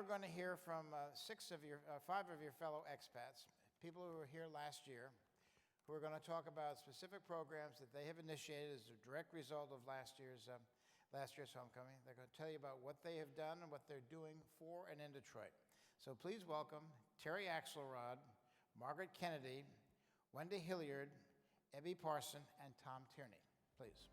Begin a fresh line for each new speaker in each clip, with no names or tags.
we're going to hear from five of your fellow expats, people who were here last year, who are going to talk about specific programs that they have initiated as a direct result of last year's homecoming. They're going to tell you about what they have done and what they're doing for and in Detroit. So please welcome Terry Axelrod, Margaret Kennedy, Wendy Hilliard, Ebby Parsons, and Tom Tierney. Please.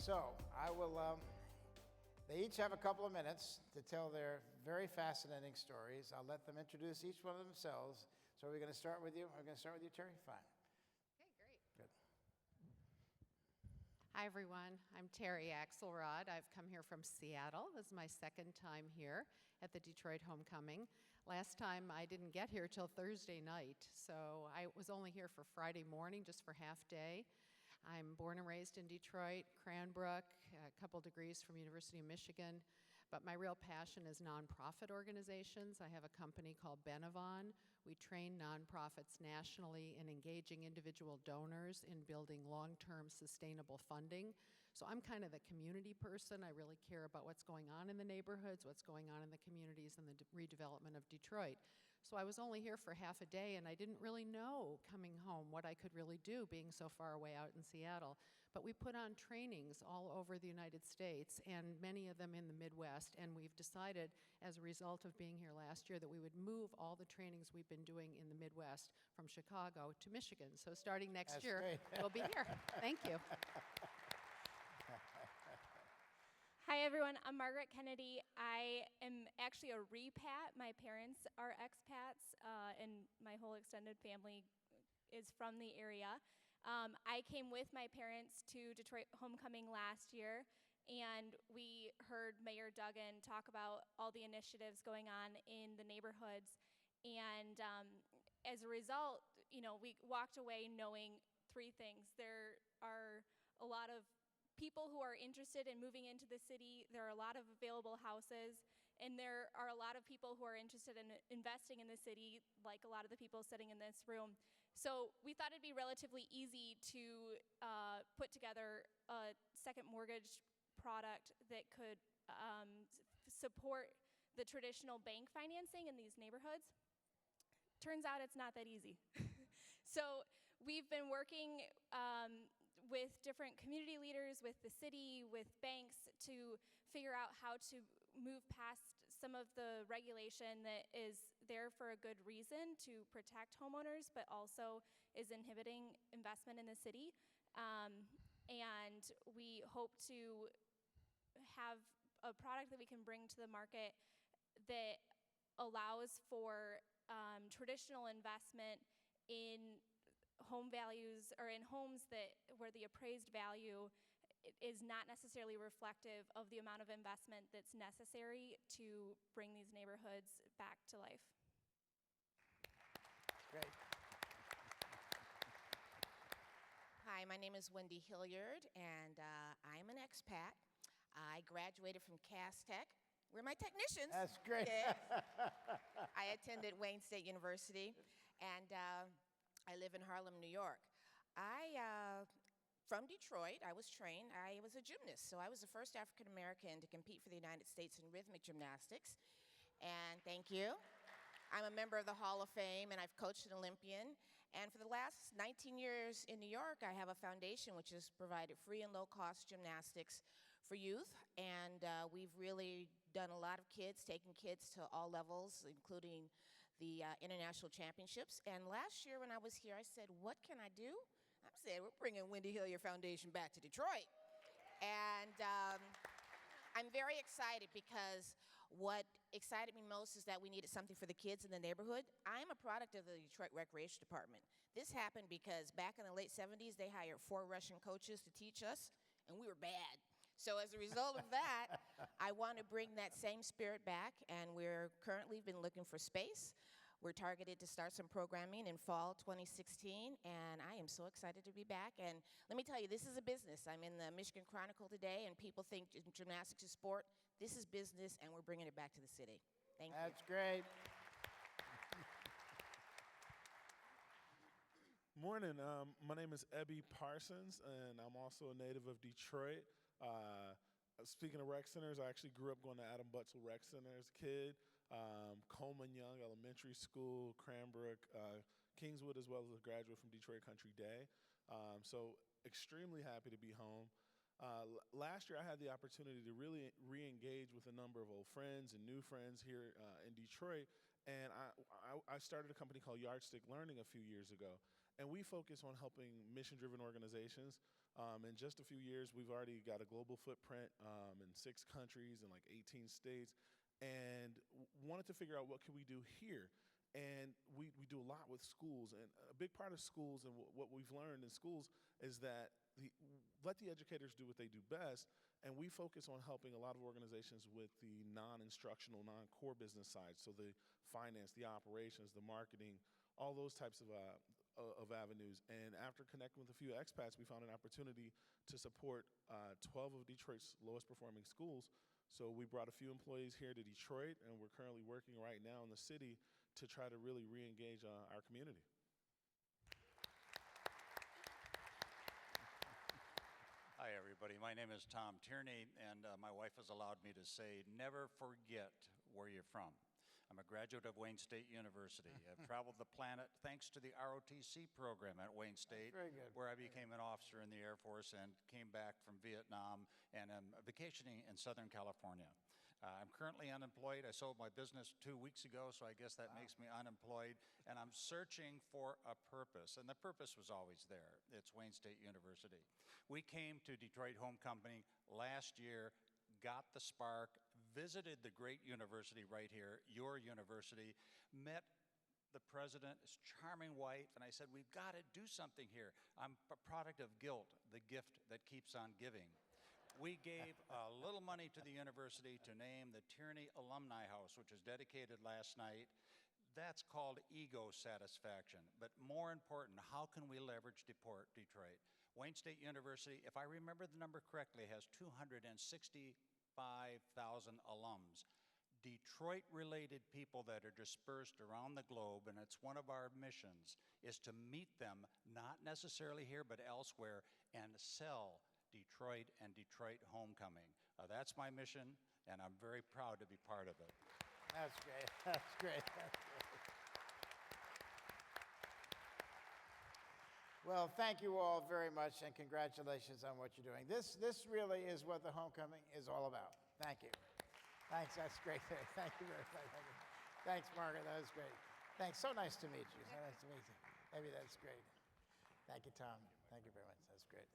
So I will, they each have a couple of minutes to tell their very fascinating stories. I'll let them introduce each one of themselves. So are we going to start with you? Are we going to start with you, Terry? Fine.
Okay, great.
Good.
Hi, everyone. I'm Terry Axelrod. I've come here from Seattle. This is my second time here at the Detroit Homecoming. Last time I didn't get here till Thursday night, so I was only here for Friday morning, just for half day. I'm born and raised in Detroit, Cranbrook, a couple degrees from University of Michigan, but my real passion is nonprofit organizations. I have a company called Benavon. We train nonprofits nationally in engaging individual donors in building long-term sustainable funding. So I'm kind of the community person. I really care about what's going on in the neighborhoods, what's going on in the communities, and the redevelopment of Detroit. So I was only here for half a day, and I didn't really know coming home what I could really do being so far away out in Seattle. But we put on trainings all over the United States, and many of them in the Midwest, and we've decided as a result of being here last year that we would move all the trainings we've been doing in the Midwest from Chicago to Michigan. So starting next
That's
year,
great.
we'll be here. Thank you.
Hi everyone, I'm Margaret Kennedy. I am actually a repat. My parents are expats, and my whole extended family is from the area. I came with my parents to Detroit Homecoming last year, and we heard Mayor Duggan talk about all the initiatives going on in the neighborhoods. And as a result, we walked away knowing three things. There are a lot of people who are interested in moving into the city. There are a lot of available houses, and there are a lot of people who are interested in investing in the city, like a lot of the people sitting in this room. So we thought it'd be relatively easy to put together a second mortgage product that could support the traditional bank financing in these neighborhoods. Turns out it's not that easy. So we've been working with different community leaders, with the city, with banks, to figure out how to move past some of the regulation that is there for a good reason to protect homeowners, but also is inhibiting investment in the city. And we hope to have a product that we can bring to the market that allows for traditional investment in home values, or in homes where the appraised value is not necessarily reflective of the amount of investment that's necessary to bring these neighborhoods back to life.
Great.
Hi, my name is Wendy Hilliard, and I'm an expat. I graduated from Cass Tech. We're my technicians.
That's great.
I attended Wayne State University, and I live in Harlem, New York. From Detroit, I was trained. I was a gymnast, so I was the first African American to compete for the United States in rhythmic gymnastics. And thank you. I'm a member of the Hall of Fame, and I've coached an Olympian. And for the last 19 years in New York, I have a foundation which has provided free and low-cost gymnastics for youth. And we've really done a lot of kids, taking kids to all levels, including the international championships. And last year when I was here, I said, what can I do? I said, we're bringing Wendy Hilliard Foundation back to Detroit. And I'm very excited because what excited me most is that we needed something for the kids in the neighborhood. I'm a product of the Detroit Recreation Department. This happened because back in the late 70s, they hired 4 Russian coaches to teach us, and we were bad. So as a result of that, I want to bring that same spirit back, and we're currently been looking for space. We're targeted to start some programming in fall 2016, and I am so excited to be back. And let me tell you, this is a business. I'm in the Michigan Chronicle today, and people think gymnastics is sport. This is business, and we're bringing it back to the city. Thank you.
That's great.
Morning. My name is Ebby Parsons, and I'm also a native of Detroit. Speaking of rec centers, I actually grew up going to Adam Butzel Rec Center as a kid, Coleman Young Elementary School, Cranbrook, Kingswood, as well as a graduate from Detroit Country Day. So extremely happy to be home. Last year, I had the opportunity to really re-engage with a number of old friends and new friends here in Detroit, and I started a company called Yardstick Learning a few years ago, and we focus on helping mission-driven organizations. In just a few years, we've already got a global footprint in 6 countries and like 18 states, and wanted to figure out what can we do here. And we do a lot with schools, and a big part of schools and what we've learned in schools is that let the educators do what they do best, and we focus on helping a lot of organizations with the non-instructional, non-core business side, so the finance, the operations, the marketing, all those types of avenues. And after connecting with a few expats, we found an opportunity to support 12 of Detroit's lowest performing schools. So we brought a few employees here to Detroit, and we're currently working right now in the city to try to really re-engage our community.
Hi, everybody. My name is Tom Tierney, and my wife has allowed me to say, never forget where you're from. I'm a graduate of Wayne State University. I've traveled the planet thanks to the ROTC program at Wayne State, where I became an officer in the Air Force and came back from Vietnam and am vacationing in Southern California. I'm currently unemployed. I sold my business 2 weeks ago, so I guess that makes me unemployed. And I'm searching for a purpose, and the purpose was always there. It's Wayne State University. We came to Detroit Homecoming last year, got the spark, visited the great university right here, your university, met the president, his charming wife, and I said, we've got to do something here. I'm a product of guilt, the gift that keeps on giving. We gave a little money to the university to name the Tierney Alumni House, which was dedicated last night. That's called ego satisfaction. But more important, how can we leverage Detroit? Wayne State University, if I remember the number correctly, has 265,000 alums. Detroit-related people that are dispersed around the globe, and it's one of our missions, is to meet them, not necessarily here, but elsewhere, and sell Detroit and Detroit Homecoming. That's my mission, and I'm very proud to be part of it.
That's great. That's great. That's great. Well, thank you all very much, and congratulations on what you're doing. This really is what the homecoming is all about. Thank you. Thanks. That's great. Thank you very much. Thanks, Margaret. That was great. Thanks. So nice to meet you. So nice to meet you. Maybe that's great. Thank you, Tom. Thank you very much. That's great.